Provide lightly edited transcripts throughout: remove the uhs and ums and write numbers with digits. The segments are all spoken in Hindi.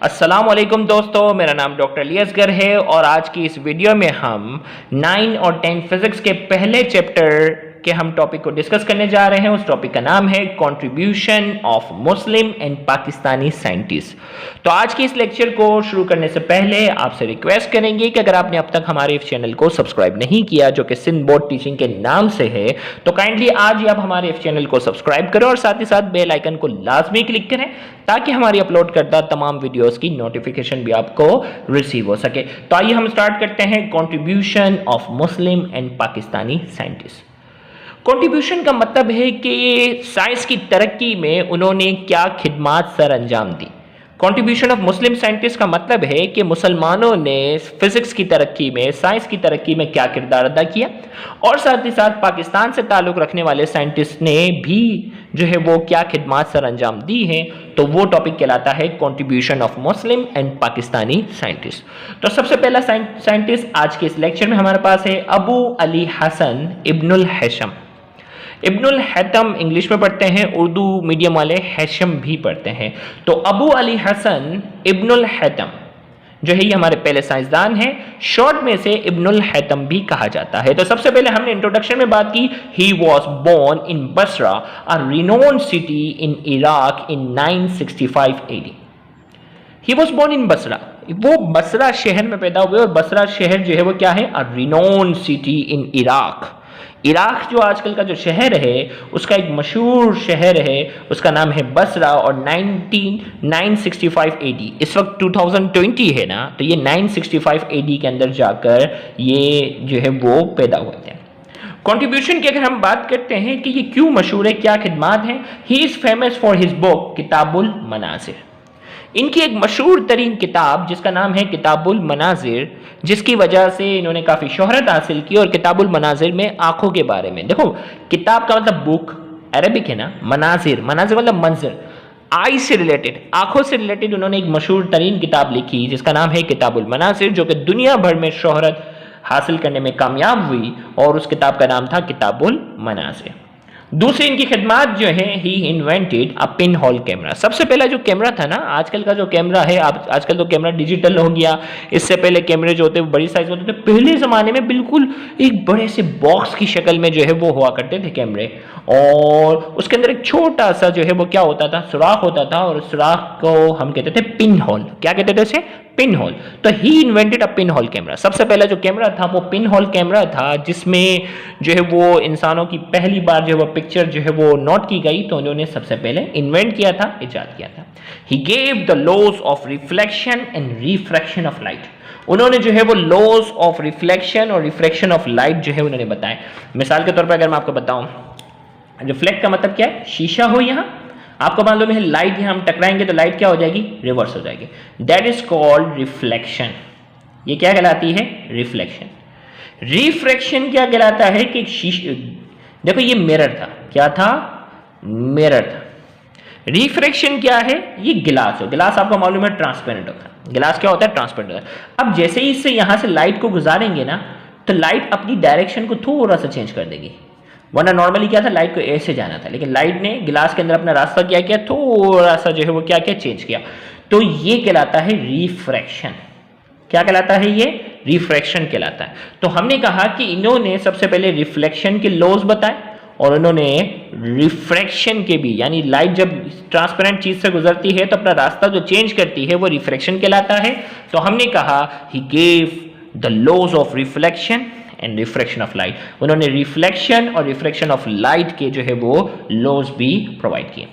अस्सलामुअलैकुम दोस्तों, मेरा नाम डॉक्टर अली है और आज की इस वीडियो में हम 9 और 10 फिजिक्स के पहले चैप्टर के हम टॉपिक को डिस्कस करने जा रहे हैं। उस टॉपिक का नाम है contribution of Muslim and Pakistani scientist. तो आज के इस लेक्चर को शुरू करने से पहले आपसे रिक्वेस्ट करेंगे कि अगर आपने अब तक हमारे इस चैनल को सब्सक्राइब नहीं किया, जो कि सिंध बोर्ड टीचिंग के नाम से है, तो काइंडली आज ही आप हमारे इस चैनल को सब्सक्राइब करें और साथ ही साथ बेल आइकन को लाजमी क्लिक करें ताकि हमारी अपलोड करदा तमाम वीडियोस की नोटिफिकेशन भी आपको रिसीव हो सके। तो आइए हम स्टार्ट करते हैं contribution of Muslim and Pakistani scientist. Contribution का मतलब है कि साइंस की तरक्की में उन्होंने क्या खिदमात सर अंजाम दी। कंट्रीब्यूशन ऑफ मुस्लिम साइंटिस्ट का मतलब है कि मुसलमानों ने फिजिक्स की तरक्की में, साइंस की तरक्की में क्या किरदार अदा किया, और साथ ही साथ पाकिस्तान से ताल्लुक़ रखने वाले साइंटिस्ट ने भी जो है वो क्या खिदमात सर अंजाम दी हैं। तो वो टॉपिक कहलाता है contribution of Muslim and Pakistani scientist. तो सबसे पहला साइंटिस्ट आज के इस लेक्चर में हमारे पास है Abu Ali Hasan Ibnul Haisham. Ibnul Haitham English में पढ़ते हैं, उर्दू मीडियम वाले हैशम भी पढ़ते हैं। तो Abu Ali Hasan Ibnul Haitham जो है ये हमारे पहले साइंसदान हैं। शॉर्ट में से इब्नुल हैतम भी कहा जाता है। तो सबसे पहले हमने इंट्रोडक्शन में बात की, he was born in Basra, a renowned city in Iraq in 965 AD। He was born in Basra, वो बसरा शहर में पैदा हुए, और बसरा शहर जो है वो क्या है, a renowned city in Iraq. Iraq जो आजकल का जो शहर है उसका एक मशहूर शहर है, उसका नाम है बसरा, और 965 AD, इस वक्त 2020 है ना, तो ये 965 AD के अंदर जाकर ये जो है वो पैदा हुए थे। कंट्रीब्यूशन की अगर हम बात करते हैं कि ये क्यों मशहूर है, क्या खिदमात हैं, he is famous for his book Kitabul Manazir. इनकी एक मशहूर तरीन किताब जिसका नाम है किताबुल मनाजिर, जिसकी वजह से इन्होंने काफ़ी शोहरत हासिल की। और किताबुल मनाजिर में आंखों के बारे में, देखो किताब का मतलब बुक, अरबिक है ना, मनाजिर, मनाजिर मतलब मंजर, आई से रिलेटेड, आंखों से रिलेटेड उन्होंने एक मशहूर तरीन किताब लिखी जिसका नाम है किताबुल मनाजिर, जो कि दुनिया भर में शोहरत हासिल करने में कामयाब हुई, और उस किताब का नाम था किताबुल मनाजिर। दूसरी इनकी खिदमात जो है, he invented a pin hole camera. सबसे पहला जो कैमरा था ना, आजकल का जो कैमरा है, आजकल तो कैमरा डिजिटल हो गया, इससे पहले कैमरे जो होते हैं बड़ी साइज होते थे। पहले ज़माने में बिल्कुल एक बड़े से बॉक्स की शक्ल में जो है वो हुआ करते थे कैमरे, और उसके अंदर एक छोटा सा जो है वो क्या होता था, सुराख होता था, और उस सुराख को हम कहते थे पिन होल। क्या कहते थे उसे? Pin hole. तो he invented a pin hole camera. सबसे पहला जो कैमरा था वो पिन होल कैमरा था, जिसमें जो है वो इंसानों की पहली बार जो है वो पिक्चर जो है वो नोट की गई, तो उन्होंने सबसे पहले इन्वेंट किया था, इजाद किया था। He gave the laws of reflection and refraction of light. उन्होंने जो है वो लॉज ऑफ रिफ्लेक्शन और रिफ्रैक्शन ऑफ लाइट जो है उन्होंने बताए। मिसाल के तौर पर अगर मैं आपको बताऊं, रिफ्लेक्ट का मतलब क्या है, शीशा हो, यहाँ आपको मालूम है लाइट यहाँ हम टकराएंगे तो लाइट क्या हो जाएगी, रिवर्स हो जाएगी। That is called reflection. ये क्या कहलाती है, रिफ्लेक्शन। रिफ्रैक्शन क्या कहलाता है कि शीशे, देखो ये मिरर था, क्या था, मिरर था। रिफ्रैक्शन क्या है, ये गिलास हो, गिलास आपको मालूम है ट्रांसपेरेंट होता है। गिलास क्या होता है, ट्रांसपेरेंट होता है। अब जैसे ही इससे यहां से लाइट को गुजारेंगे ना, तो लाइट अपनी डायरेक्शन को थोड़ा सा चेंज कर देगी, वरना नॉर्मली क्या था, लाइट को ऐसे जाना था, लेकिन लाइट ने गिलास के अंदर अपना रास्ता क्या किया, थोड़ा सा जो है वो क्या किया, चेंज किया। तो ये कहलाता है रिफ्रैक्शन। क्या कहलाता है ये, रिफ्रैक्शन कहलाता है। तो हमने कहा कि इन्होंने सबसे पहले रिफ्लेक्शन के लॉज बताए, और उन्होंने रिफ्रैक्शन के भी, यानी लाइट जब ट्रांसपेरेंट चीज से गुजरती है तो अपना रास्ता जो चेंज करती है वो रिफ्रैक्शन कहलाता है। तो हमने कहा he gave the laws of reflection and refraction of light. उन्होंने रिफ्लेक्शन और रिफ्रैक्शन ऑफ लाइट के जो है वो लॉज भी प्रोवाइड किए।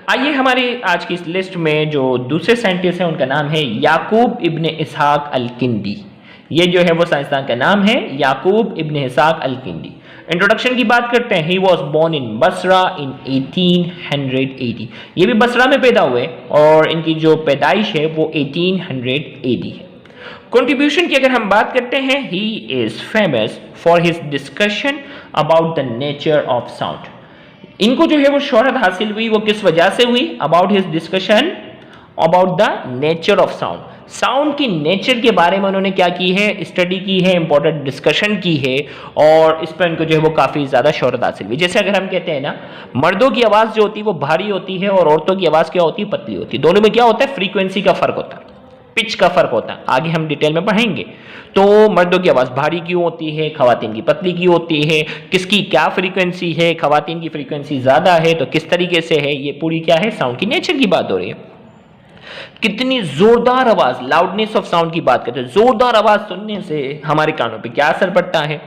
आइए हमारे आज की इस लिस्ट में जो दूसरे साइंटिस्ट हैं उनका नाम है याकूब इब्न इसहाक अल किंदी। ये जो है वो साइंसदान का नाम है याकूब इब्न इसहाक अल किंदी। इंट्रोडक्शन की बात करते हैं, he was born in Basra in 1800 AD। ये भी बसरा में पैदा हुए, और इनकी जो पैदाइश है वो 1800 AD है। कंट्रीब्यूशन की अगर हम बात करते हैं, he is famous for his discussion about the nature of sound. इनको जो है वो शोहरत हासिल हुई, वो किस वजह से हुई, about his discussion about the nature of sound. Sound की नेचर के बारे में उन्होंने क्या की है, स्टडी की है, इंपॉर्टेंट डिस्कशन की है और इस पर उनको जो है वो काफ़ी ज़्यादा शोहरत हासिल हुई। जैसे अगर हम कहते हैं ना, मर्दों की आवाज़ जो होती है वो भारी होती है और औरतों की आवाज़ क्या होती है, पतली होती है। दोनों में क्या होता है, फ्रीक्वेंसी का फ़र्क होता है, पिच का फ़र्क होता है। आगे हम डिटेल में पढ़ेंगे। तो मर्दों की आवाज़ भारी क्यों होती है, खवातीन की पतली क्यों होती है, किसकी क्या फ्रीक्वेंसी है, खवातीन की फ्रीक्वेंसी ज़्यादा है तो किस तरीके से है, ये पूरी क्या है, साउंड की नेचर की बात हो रही है। कितनी जोरदार आवाज, लाउडनेस ऑफ साउंड की बात करते हैं। जोरदार आवाज सुनने से हमारे कानों पे क्या असर पड़ता है।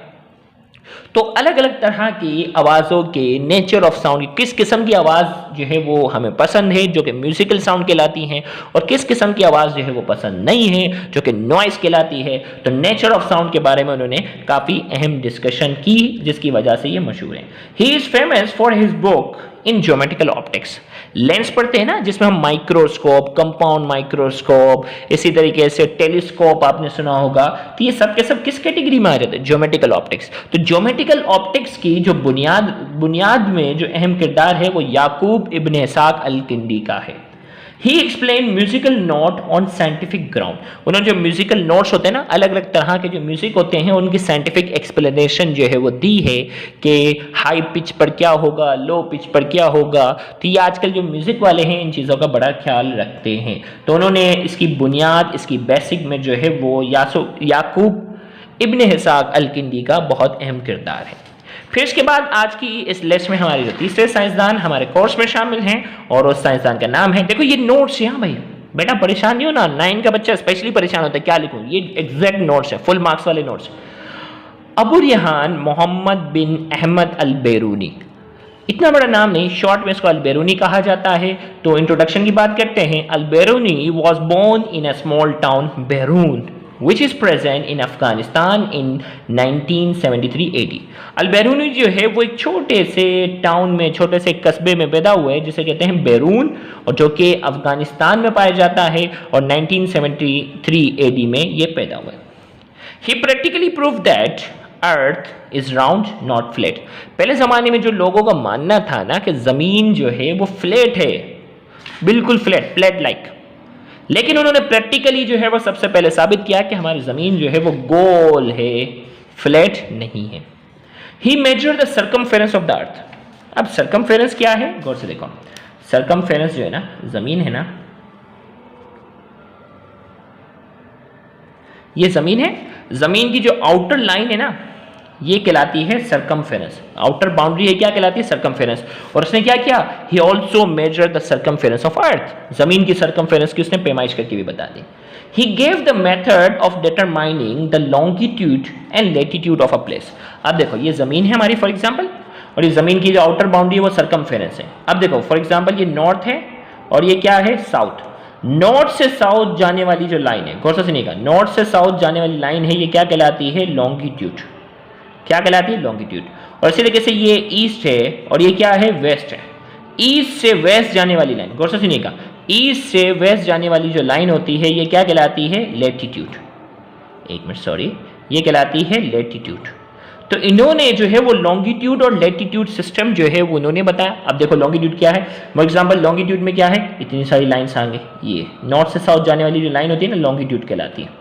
तो अलग अलग तरह की आवाज़ों के नेचर ऑफ साउंड, किस किस्म की आवाज़ जो है वो हमें पसंद है जो कि म्यूजिकल साउंड कहलाती हैं, और किस किस्म की आवाज़ जो है वो पसंद नहीं है जो कि नॉइस कहलाती है। तो नेचर ऑफ साउंड के बारे में उन्होंने काफ़ी अहम डिस्कशन की जिसकी वजह से ये मशहूर है। He is famous for his book in geometrical optics. Lens पढ़ते हैं ना जिसमें हम माइक्रोस्कोप, कंपाउंड माइक्रोस्कोप, इसी तरीके से टेलीस्कोप आपने सुना होगा, तो ये सब के सब किस कैटेगरी में आ जाते हैं, ज्योमेट्रिकल ऑप्टिक्स। तो ज्योमेट्रिकल ऑप्टिक्स की जो बुनियाद में जो अहम किरदार है वो याकूब इब्न इसाक अल किंदी का है। He explain musical note on scientific ground. उन्होंने जो म्यूजिकल नोट्स होते हैं ना, अलग अलग तरह के जो म्यूजिक होते हैं उनकी साइंटिफिक एक्सप्लेनेशन जो है वो दी है कि हाई पिच पर क्या होगा, लो पिच पर क्या होगा। तो ये आजकल जो म्यूजिक वाले हैं इन चीज़ों का बड़ा ख्याल रखते हैं। तो उन्होंने इसकी बुनियाद, इसकी बेसिक में जो है वो याकूब इब्न इसाक अल किंदी का बहुत अहम किरदार है। फिर इसके बाद आज की इस लिस्ट में हमारे जो तीसरे साइंसदान हमारे कोर्स में शामिल हैं और उस साइंसदान का नाम है, देखो ये नोट्स है। हाँ भाई बेटा परेशान नहीं हो ना, 9 का बच्चा स्पेशली परेशान होता है क्या लिखूं, ये एग्जैक्ट नोट्स है, फुल मार्क्स वाले नोट्स। अबू रेहान मोहम्मद बिन अहमद अल बेरूनी, इतना बड़ा नाम नहीं, शॉर्ट में इसको अल बेरूनी कहा जाता है। तो इंट्रोडक्शन की बात करते हैं। Al Beruni was born in a small town Berun which is present in Afghanistan in 1973 AD। Al Beruni जो है वो एक छोटे से टाउन में, छोटे से कस्बे में पैदा हुए जिसे कहते हैं बेरून, और जो कि अफगानिस्तान में पाया जाता है और 1973 AD में ये पैदा हुए। He practically proved that earth is round not flat. पहले ज़माने में जो लोगों का मानना था ना कि ज़मीन जो है वो फ्लैट है, बिल्कुल फ्लैट, फ्लैट लाइक, लेकिन उन्होंने प्रैक्टिकली जो है वो सबसे पहले साबित किया कि हमारी ज़मीन जो है वो गोल है, फ्लैट नहीं है। He measure the circumference of the earth. अब सर्कमफेरेंस क्या है, गौर से देखो। सर्कमफेरेंस जो है ना, ज़मीन है ना, ये ज़मीन है, ज़मीन की जो आउटर लाइन है ना ये कहलाती है सर्कमफेरेंस। आउटर बाउंड्री है क्या कहलाती है, सर्कमफेरेंस। और उसने क्या किया, he also measure the circumference of earth. जमीन की सर्कमफेरेंस की उसने पैमाइश करके भी बता दी। He gave the method of determining the longitude and latitude of a place. अब देखो ये जमीन है हमारी फॉर एग्जाम्पल, और ये जमीन की जो आउटर बाउंड्री है वो सर्कमफेरेंस है। अब देखो फॉर एग्जाम्पल ये नॉर्थ है और ये क्या है, साउथ। नॉर्थ से साउथ जाने वाली जो लाइन है, गौर से सुनिएगा, नॉर्थ से साउथ जाने वाली लाइन है, ये क्या कहलाती है, लॉन्गिट्यूड। क्या कहलाती है, लॉन्गिट्यूड। और इसी तरीके से ये ईस्ट है और ये क्या है, वेस्ट है। ईस्ट से वेस्ट जाने वाली लाइन, गौर से सुनिएगा, ईस्ट से वेस्ट जाने वाली जो लाइन होती है ये क्या कहलाती है, लेटीट्यूड। एक मिनट सॉरी, ये कहलाती है लेटीट्यूड। तो इन्होंने जो है वो लॉन्गिट्यूड और लेटीट्यूड सिस्टम जो है वो उन्होंने बताया। अब देखो लॉन्गिट्यूड क्या है, फॉर एग्जांपल लॉन्गिट्यूड में क्या है, इतनी सारी लाइंस आएंगे, ये नॉर्थ से साउथ जाने वाली जो लाइन होती है ना, लॉन्गिट्यूड कहलाती है।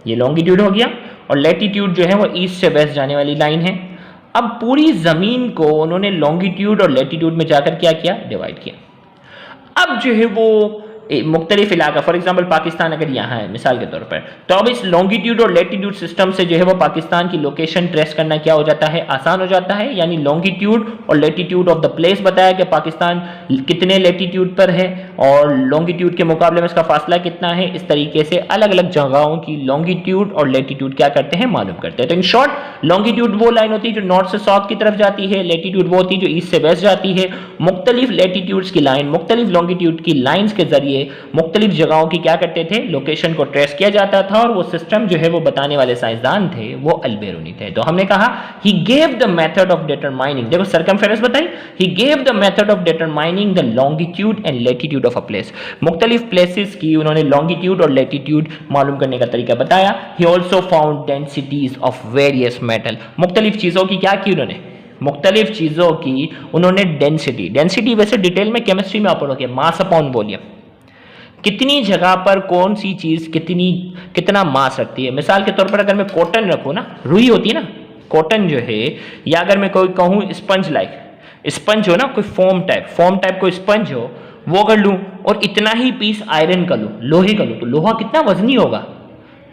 ये लॉन्गिट्यूड हो गया। और लेटीट्यूड जो है वो ईस्ट से वेस्ट जाने वाली लाइन है। अब पूरी जमीन को उन्होंने लॉन्गिट्यूड और लेटीट्यूड में जाकर क्या किया, डिवाइड किया। अब जो है वो मुख्तलिफ इलाका, फॉर एग्जाम्पल पाकिस्तान अगर यहाँ है मिसाल के तौर पर, तो अब इस लॉन्गिट्यूड और लेटीट्यूड सिस्टम से जो है वो पाकिस्तान की लोकेशन ट्रेस करना क्या हो जाता है, आसान हो जाता है। यानी लॉन्गिट्यूड और लेटीट्यूड ऑफ द प्लेस बताया कि पाकिस्तान कितने लेटीट्यूड पर है और लॉन्गिट्यूड के मुकाबले में इसका फासला कितना है। इस तरीके से अलग अलग जगहों की लॉन्गिट्यूड और लेटीट्यूड क्या करते हैं, मालूम करते हैं। तो इन शॉर्ट लॉन्गिट्यूड वो लाइन होती है जो नॉर्थ से साउथ की तरफ जाती है, लेटीट्यूड वो होती है जो ईस्ट से वेस्ट जाती है। मुख्तलिफ लेटीट्यूड्स की लाइन, मुख्तलिफ लॉन्गिट्यूड की लाइन्स के जरिए मुख्तलिफ जगहों की क्या करते थे, लोकेशन को ट्रेस किया जाता था। और वो सिस्टम जो है वो बताने वाले साइंसदान थे वो अल-बेरूनी थे। तो हमने कहा he gave the method of determining, देखो सर्कमफेरेंस बताई, ही gave the method of determining the longitude and latitude of a place. मुख्तलिफ प्लेसेस की उन्होंने लॉन्गिट्यूड और लेटीट्यूड मालूम करने का तरीका बताया। He also found densities of various metal, मुख्तलिफ चीजों की क्या की उन्होंने, मुख्तलिफ चीजों की उन्होंने डेंसिटी, डेंसिटी वैसे डिटेल में केमिस्ट्री में आप पढ़ोगे, मास अपॉन वॉल्यूम। कितनी जगह पर कौन सी चीज कितना मास रखती है। मिसाल के तौर पर अगर मैं कॉटन रखूँ ना, रुई होती है ना कॉटन जो है, या अगर मैं कोई कहूँ स्पंज स्पंज हो ना, कोई फोम टाइप कोई स्पंज हो, वो कर लूँ और इतना ही पीस आयरन कर लूँ, लोहे का लूँ, तो लोहा कितना वजनी होगा।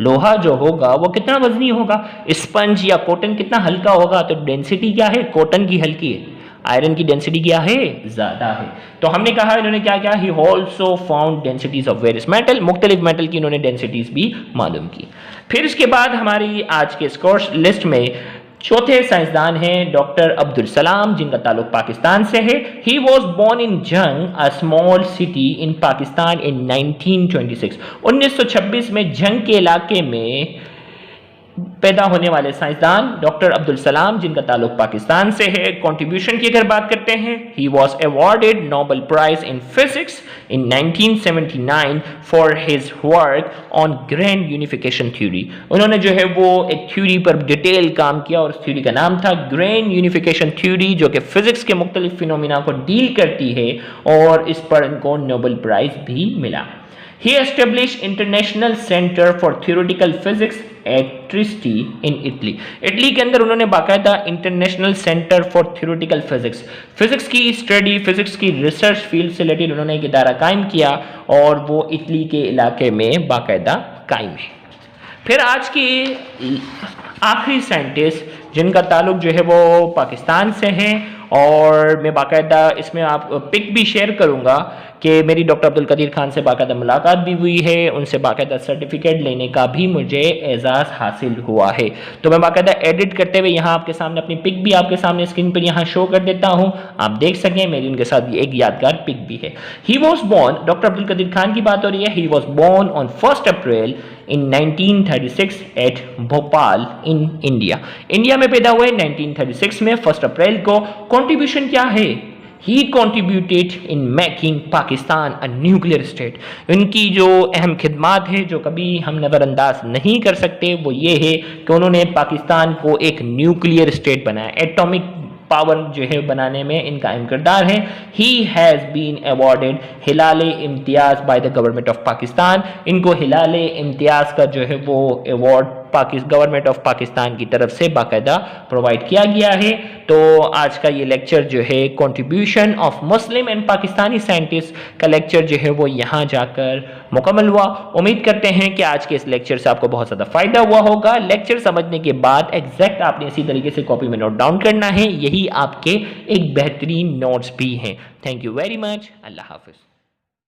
लोहा जो होगा वो कितना वजनी होगा। स्पंज या कॉटन कितना हल्का होगा। तो डेंसिटी क्या है, कॉटन की हल्की है, आयरन की डेंसिटी क्या है, ज्यादा है। तो हमने कहा इन्होंने क्या क्या, he also found densities of various metal, मुख्तलिफ मेटल की इन्होंने डेंसिटीज भी मालूम की। फिर इसके बाद हमारी आज के स्कोर्स लिस्ट में चौथे साइंसदान हैं डॉक्टर अब्दुल सलाम, जिनका ताल्लुक पाकिस्तान से है। He was born in Jhang, a small city in Pakistan in 1926। 1926 में जंग के इलाके में पैदा होने वाले साइंसदान डॉक्टर अब्दुल सलाम, जिनका ताल्लुक पाकिस्तान से है। कंट्रीब्यूशन की अगर बात करते हैं, he was awarded Nobel prize in physics in 1979 for his work on grand unification theory. उन्होंने जो है वो एक थ्योरी पर डिटेल काम किया और उस थ्योरी का नाम था ग्रैंड यूनिफिकेशन थ्योरी, जो कि फिजिक्स के मुख्तलिफ फिनोमिना को डील करती है, और इस पर इनको नोबेल प्राइज भी मिला। He established International Center for Theoretical Physics at Trieste in Italy. Italy के अंदर उन्होंने बाकायदा international centre for theoretical physics, physics की स्टडी, फिजिक्स की रिसर्च फील्ड से रिलेटेड उन्होंने एक इदारा कायम किया, और वो इटली के इलाके में बाकायदा कायम है। फिर आज की आखिरी साइंटिस्ट जिनका ताल्लुक जो है वो पाकिस्तान से है, और मैं बाकायदा इसमें आप पिक भी शेयर करूंगा कि मेरी डॉक्टर अब्दुल कदीर खान से बाकायदा मुलाकात भी हुई है, उनसे बाकायदा सर्टिफिकेट लेने का भी मुझे एजाज़ हासिल हुआ है। तो मैं बाकायदा एडिट करते हुए यहाँ आपके सामने अपनी पिक भी आपके सामने स्क्रीन पर यहाँ शो कर देता हूँ, आप देख सकें। मेरी उनके साथ एक यादगार पिक भी है। He was born, doctor Abdul Qadeer Khan की बात हो रही है, he was born on 1 April in 1936 at Bhopal in India. India में पैदा हुए 1936 में 1 अप्रैल को। कंट्रीब्यूशन क्या है, ही contributed in making Pakistan a nuclear state. उनकी जो अहम खिदमात है जो कभी हम नज़रअंदाज नहीं कर सकते, वो ये है कि उन्होंने पाकिस्तान को एक न्यूक्लियर स्टेट बनाया, एटॉमिक पावर जो है बनाने में इनका अहम किरदार है। He has been awarded Hilale Imtiaz by the government of Pakistan. इनको हिलाले इम्तियाज़ का जो है वो अवार्ड गवर्नमेंट ऑफ पाकिस्तान की तरफ से बाकायदा प्रोवाइड किया गया है। तो आज का ये लेक्चर जो है contribution of Muslim and Pakistani scientist का लेक्चर जो है वो यहाँ जाकर मुकम्मल हुआ। उम्मीद करते हैं कि आज के इस लेक्चर से आपको बहुत ज़्यादा फायदा हुआ होगा। लेक्चर समझने के बाद एग्जैक्ट आपने इसी तरीके से कॉपी में नोट डाउन करना है, यही आपके एक बेहतरीन नोट्स भी हैं। Thank you very much. अल्लाह हाफिज़।